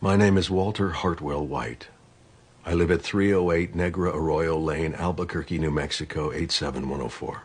My name is Walter Hartwell White. I live at 308 Negra Arroyo Lane, Albuquerque, New Mexico, 87104.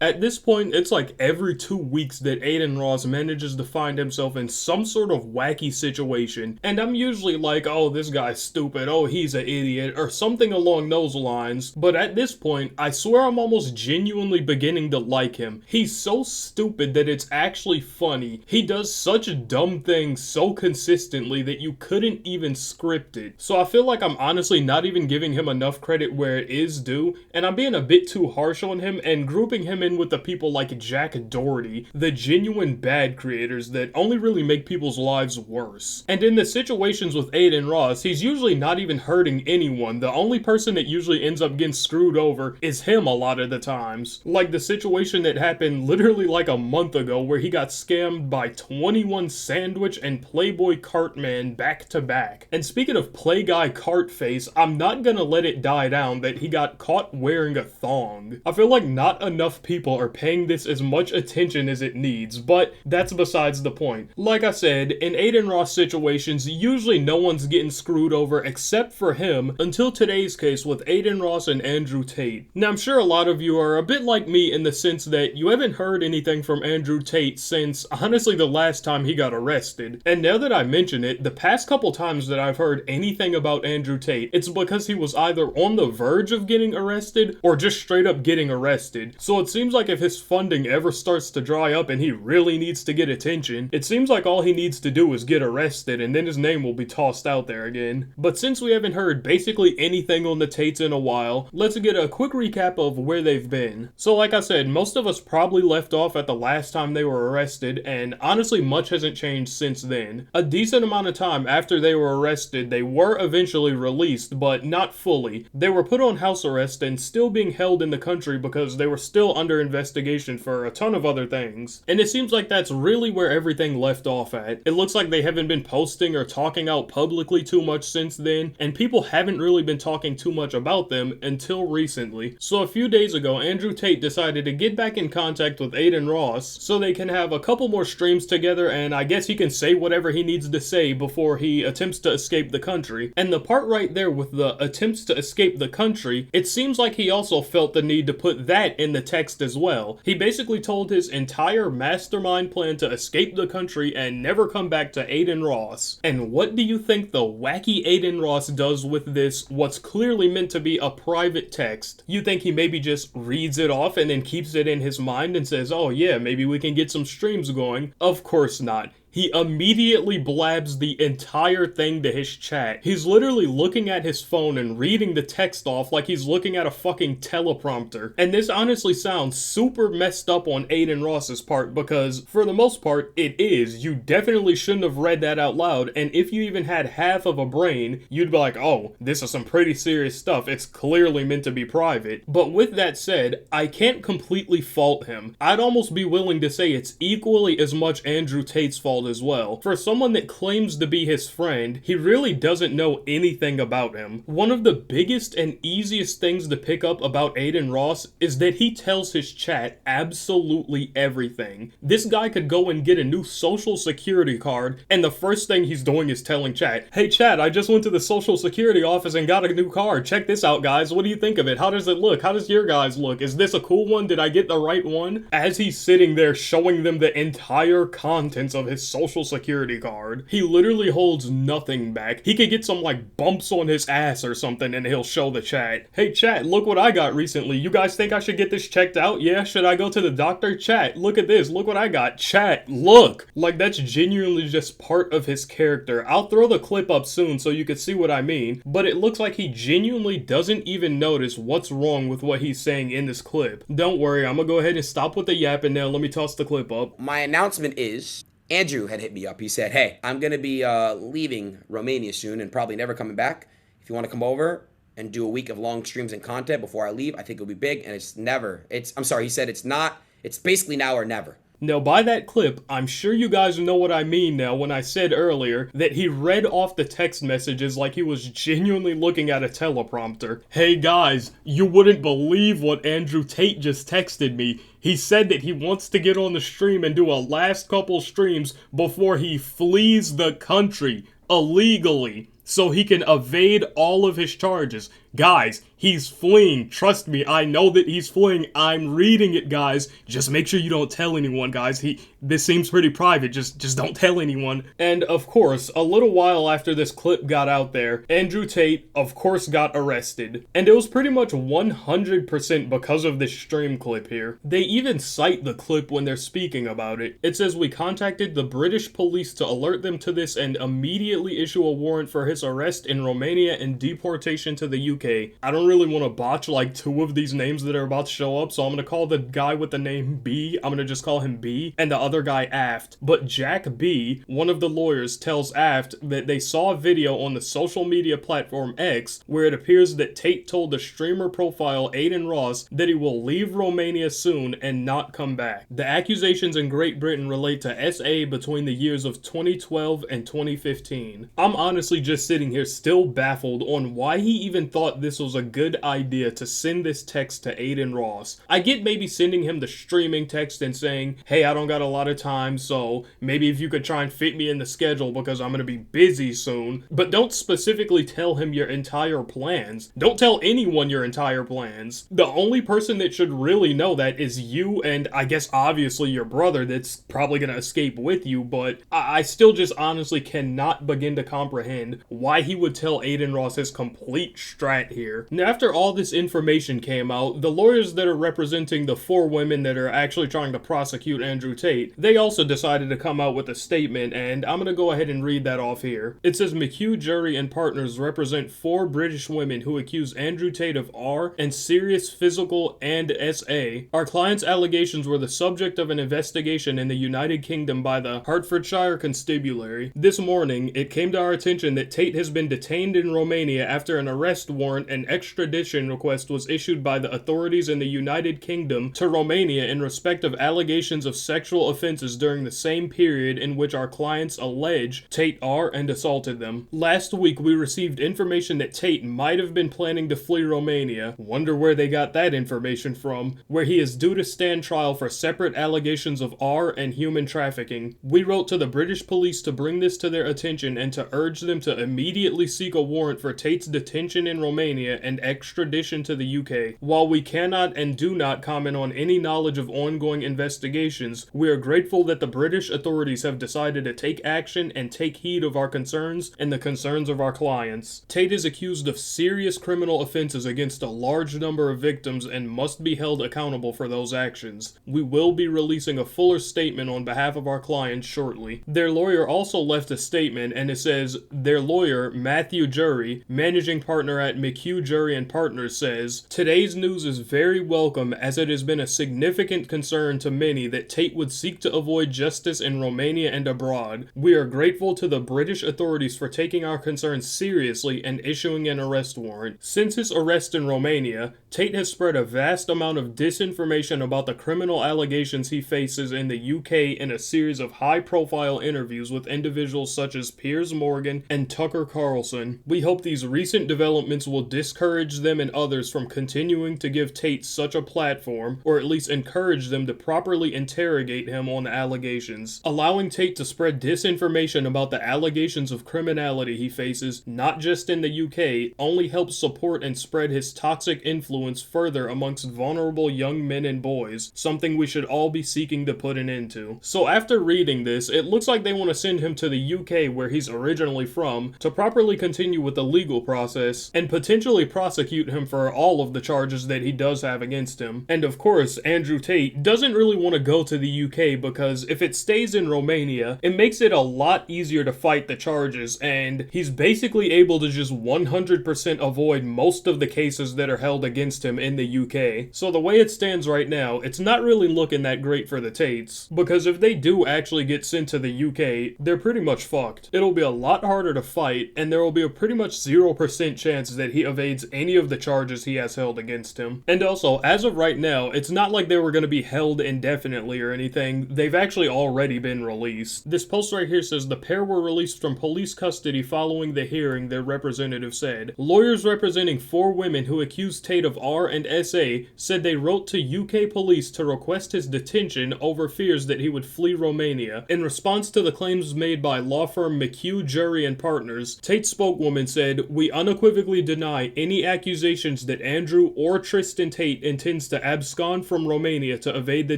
At this point, it's like every 2 weeks that Aiden Ross manages to find himself in some sort of wacky situation, and I'm usually like, oh, this guy's stupid, oh, he's an idiot, or something along those lines, but at this point, I swear I'm almost genuinely beginning to like him. He's so stupid that it's actually funny. He does such dumb things so consistently that you couldn't even script it. So I feel like I'm honestly not even giving him enough credit where it is due, and I'm being a bit too harsh on him and grouping him in with the people like Jack Doherty, the genuine bad creators that only really make people's lives worse. And in the situations with Aiden Ross, he's usually not even hurting anyone. The only person that usually ends up getting screwed over is him a lot of the times. Like the situation that happened literally like a month ago where he got scammed by 21 Sandwich and Playboy Cartman back to back. And speaking of Play Guy Cartface, I'm not gonna let it die down that he got caught wearing a thong. I feel like not enough people are paying this as much attention as it needs, but that's besides the point. Like I said, in Aiden Ross situations, usually no one's getting screwed over except for him until today's case with Aiden Ross and Andrew Tate. Now I'm sure a lot of you are a bit like me in the sense that you haven't heard anything from Andrew Tate since honestly the last time he got arrested. And now that I mention it, the past couple times that I've heard anything about Andrew Tate, it's because he was either on the verge of getting arrested or just straight up getting arrested. So it seems like if his funding ever starts to dry up and he really needs to get attention, it seems like all he needs to do is get arrested and then his name will be tossed out there again. But since we haven't heard basically anything on the Tates in a while, let's get a quick recap of where they've been. So like I said, most of us probably left off at the last time they were arrested, and honestly much hasn't changed since then. A decent amount of time after they were arrested, they were eventually released, but not fully. They were put on house arrest and still being held in the country because they were still under investigation for a ton of other things. And it seems like that's really where everything left off at. It looks like they haven't been posting or talking out publicly too much since then, and people haven't really been talking too much about them until recently. So a few days ago, Andrew Tate decided to get back in contact with Aiden Ross so they can have a couple more streams together, and I guess he can say whatever he needs to say before he attempts to escape the country. And the part right there with the attempts to escape the country, it seems like he also felt the need to put that in the text as well. He basically told his entire mastermind plan to escape the country and never come back to Aiden Ross. And what do you think the wacky Aiden Ross does with this, what's clearly meant to be a private text? You think he maybe just reads it off and then keeps it in his mind and says, oh yeah, maybe we can get some streams going? Of course not. He immediately blabs the entire thing to his chat. He's literally looking at his phone and reading the text off like he's looking at a fucking teleprompter. And this honestly sounds super messed up on Aiden Ross's part because, for the most part, it is. You definitely shouldn't have read that out loud, and if you even had half of a brain, you'd be like, oh, this is some pretty serious stuff. It's clearly meant to be private. But with that said, I can't completely fault him. I'd almost be willing to say it's equally as much Andrew Tate's fault as well. For someone that claims to be his friend, he really doesn't know anything about him. One of the biggest and easiest things to pick up about Aiden Ross is that he tells his chat absolutely everything. This guy could go and get a new social security card, and the first thing he's doing is telling chat, hey chat, I just went to the social security office and got a new card. Check this out, guys. What do you think of it? How does it look? How does your guys look? Is this a cool one? Did I get the right one? As he's sitting there showing them the entire contents of his social security card. He literally holds nothing back. He could get some like bumps on his ass or something and he'll show the chat. Hey chat, look what I got recently. You guys think I should get this checked out? Yeah, should I go to the doctor? Chat, look at this. Look what I got. Chat, look. Like that's genuinely just part of his character. I'll throw the clip up soon so you can see what I mean, but it looks like he genuinely doesn't even notice what's wrong with what he's saying in this clip. Don't worry, I'm gonna go ahead and stop with the yapping now. Let me toss the clip up. My announcement is Andrew had hit me up. He said, hey, I'm going to be leaving Romania soon and probably never coming back. If you want to come over and do a week of long streams and content before I leave, I think it'll be big. And he said it's basically now or never. Now, by that clip, I'm sure you guys know what I mean now when I said earlier that he read off the text messages like he was genuinely looking at a teleprompter. Hey guys, you wouldn't believe what Andrew Tate just texted me. He said that he wants to get on the stream and do a last couple streams before he flees the country. illegally so he can evade all of his charges. Guys, he's fleeing. Trust me, I know that he's fleeing. I'm reading it, guys. Just make sure you don't tell anyone, guys. This seems pretty private. Just don't tell anyone. And of course, a little while after this clip got out there, Andrew Tate, of course, got arrested. And it was pretty much 100% because of this stream clip here. They even cite the clip when they're speaking about it. It says, "We contacted the British police to alert them to this and immediately issue a warrant for his arrest in Romania and deportation to the UK. I don't really want to botch like two of these names that are about to show up, so I'm going to call the guy with the name B, I'm going to just call him B, and the other guy Aft. But Jack B, one of the lawyers, tells Aft that they saw a video on the social media platform X where it appears that Tate told the streamer profile Aiden Ross that he will leave Romania soon and not come back. The accusations in Great Britain relate to SA between the years of 2012 and 2015. I'm honestly just sitting here still baffled on why he even thought this was a good idea to send this text to Aiden Ross. I get maybe sending him the streaming text and saying, hey, I don't got a lot of time, so maybe if you could try and fit me in the schedule because I'm gonna be busy soon. But don't specifically tell him your entire plans. Don't tell anyone your entire plans. The only person that should really know that is you and I guess obviously your brother that's probably gonna escape with you, but I still just honestly cannot begin to comprehend why he would tell Aiden Ross his complete strategy here. Now, after all this information came out, the lawyers that are representing the 4 women that are actually trying to prosecute Andrew Tate, they also decided to come out with a statement, and I'm gonna go ahead and read that off here. It says, McHugh Jury and partners represent 4 British women who accuse Andrew Tate of R and serious physical and SA. Our client's allegations were the subject of an investigation in the United Kingdom by the Hertfordshire Constabulary. This morning, it came to our attention that Tate has been detained in Romania after an arrest warrant and extradition request was issued by the authorities in the United Kingdom to Romania in respect of allegations of sexual offenses during the same period in which our clients allege Tate R and assaulted them. Last week, we received information that Tate might have been planning to flee Romania. Wonder where they got that information from, where he is due to stand trial for separate allegations of R and human trafficking. We wrote to the British police to bring this to their attention and to urge them to immediately seek a warrant for Tate's detention in Romania and extradition to the UK. While we cannot and do not comment on any knowledge of ongoing investigations, we are grateful that the British authorities have decided to take action and take heed of our concerns and the concerns of our clients. Tate is accused of serious criminal offenses against a large number of victims and must be held accountable for those actions. We will be releasing a fuller statement on behalf of our clients shortly. Their lawyer also left a statement, and it says, their lawyer, Matthew Jury, managing partner at McHugh Jury and Partners, says, today's news is very welcome as it has been a significant concern to many that Tate would seek to avoid justice in Romania and abroad. We are grateful to the British authorities for taking our concerns seriously and issuing an arrest warrant. Since his arrest in Romania, Tate has spread a vast amount of disinformation about the criminal allegations he faces in the UK in a series of high-profile interviews with individuals such as Piers Morgan and Tucker Carlson. We hope these recent developments will discourage them and others from continuing to give Tate such a platform, or at least encourage them to properly interrogate him on the allegations. Allowing Tate to spread disinformation about the allegations of criminality he faces, not just in the UK, only helps support and spread his toxic influence further amongst vulnerable young men and boys, something we should all be seeking to put an end to. So after reading this, it looks like they want to send him to the UK where he's originally from to properly continue with the legal process and potentially prosecute him for all of the charges that he does have against him. And of course, Andrew Tate doesn't really want to go to the UK because if it stays in Romania, it makes it a lot easier to fight the charges, and he's basically able to just 100% avoid most of the cases that are held against him in the UK. So the way it stands right now, it's not really looking that great for the Tates, because if they do actually get sent to the UK, they're pretty much fucked. It'll be a lot harder to fight, and there will be a pretty much 0% chance that that he evades any of the charges he has held against him. And also, as of right now, it's not like they were going to be held indefinitely or anything. They've actually already been released. This post right here says the pair were released from police custody following the hearing, their representative said. Lawyers representing 4 women who accused Tate of R and SA said they wrote to UK police to request his detention over fears that he would flee Romania. In response to the claims made by law firm McHugh, Jury and Partners, Tate's spokeswoman said, "We unequivocally deny any accusations that Andrew or Tristan Tate intends to abscond from Romania to evade the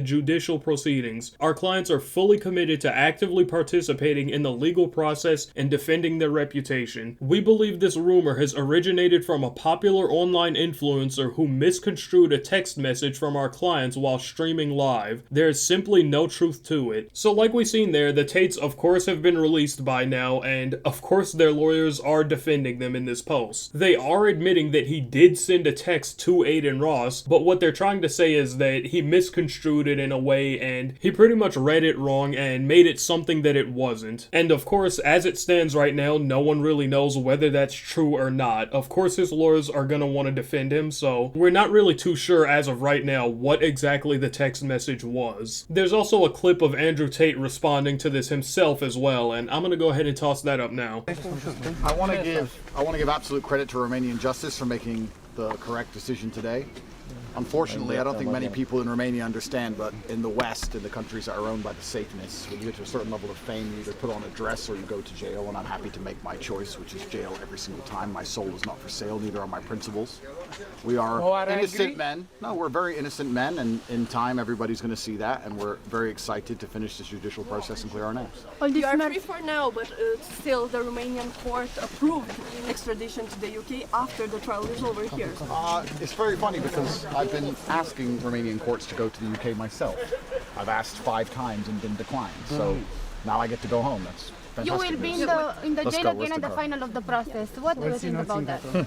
judicial proceedings. Our clients are fully committed to actively participating in the legal process and defending their reputation. We believe this rumor has originated from a popular online influencer who misconstrued a text message from our clients while streaming live. There is simply no truth to it." So like we've seen there, the Tates of course have been released by now, and of course their lawyers are defending them in this post. They are admitting that he did send a text to Adin Ross, but what they're trying to say is that he misconstrued it in a way and he pretty much read it wrong and made it something that it wasn't. And of course, as it stands right now, no one really knows whether that's true or not. Of course his lawyers are gonna want to defend him, so we're not really too sure as of right now what exactly the text message was. There's also a clip of Andrew Tate responding to this himself as well, and I'm gonna go ahead and toss that up now. I want to give absolute credit to Romanian justice for making the correct decision today. Unfortunately, I don't think many people in Romania understand, but in the West, in the countries that are owned by the Satanists, when you get to a certain level of fame, you either put on a dress or you go to jail, and I'm happy to make my choice, which is jail every single time. My soul is not for sale, neither are my principles. We are innocent men. No, we're very innocent men, and in time, everybody's going to see that, and we're very excited to finish this judicial process and clear our names. You are free for now, but still the Romanian court approved extradition to the UK after the trial is over here. It's very funny because I've been asking Romanian courts to go to the UK myself. I've asked 5 times and been declined, so now I get to go home. That's fantastic. You will be in the jail again at the final of the process. What do you think about that?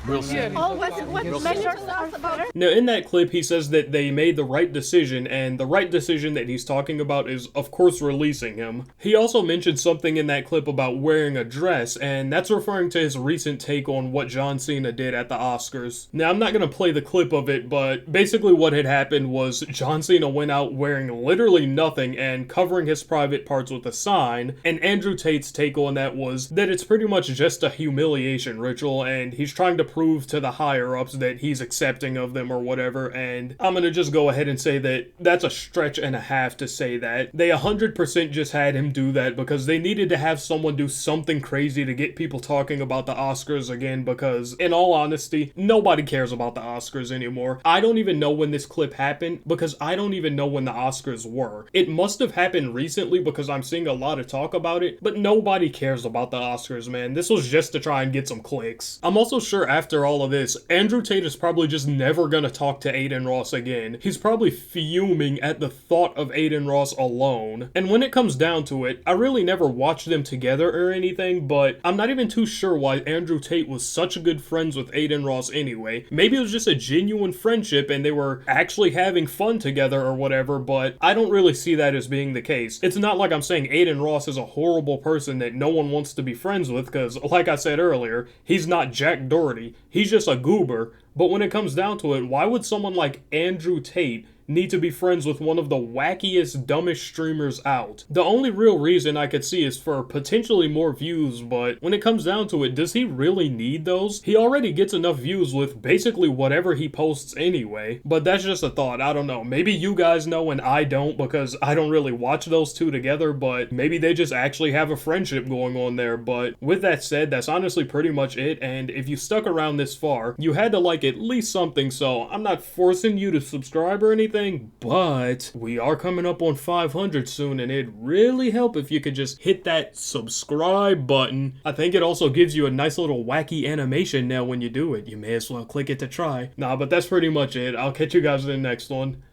We'll see. What measures are there? Now, in that clip, he says that they made the right decision, and the right decision that he's talking about is, of course, releasing him. He also mentioned something in that clip about wearing a dress, and that's referring to his recent take on what John Cena did at the Oscars. Now, I'm not going to play the clip of it, but basically what had happened was John Cena went out wearing literally nothing and covering his private parts with a sign, and Andrew Tate's take on that was that it's pretty much just a humiliation ritual, and he's trying to prove to the higher-ups that he's accepting of them or whatever, and I'm gonna just go ahead and say that that's a stretch and a half to say that. They 100% just had him do that because they needed to have someone do something crazy to get people talking about the Oscars again, because in all honesty, nobody cares about the Oscars anymore. I don't even know when this clip happened because I don't even know when the Oscars were. It must have happened recently because I'm seeing a lot of talk about it, but nobody cares about the Oscars, man. This was just to try and get some clicks. I'm also sure after all of this, Andrew Tate is probably just never gonna talk to Adin Ross again. He's probably fuming at the thought of Adin Ross alone. And when it comes down to it, I really never watched them together or anything, but I'm not even too sure why Andrew Tate was such good friends with Adin Ross anyway. Maybe it was just a genuine friendship and they were actually having fun together or whatever, but I don't really see that as being the case. It's not like I'm saying Adin Ross is a horrible person that no one wants to be friends with, because like I said earlier, he's not Jack Doherty. He's just a goober. But when it comes down to it, why would someone like Andrew Tate need to be friends with one of the wackiest, dumbest streamers out? The only real reason I could see is for potentially more views, but when it comes down to it, does he really need those? He already gets enough views with basically whatever he posts anyway. But that's just a thought, I don't know. Maybe you guys know and I don't, because I don't really watch those two together, but maybe they just actually have a friendship going on there. But with that said, that's honestly pretty much it, and if you stuck around this far, you had to like at least something, so I'm not forcing you to subscribe or anything, but we are coming up on 500 soon, and it'd really help if you could just hit that subscribe button. I think it also gives you a nice little wacky animation now when you do it. You may as well click it to try. Nah, but that's pretty much it. I'll catch you guys in the next one.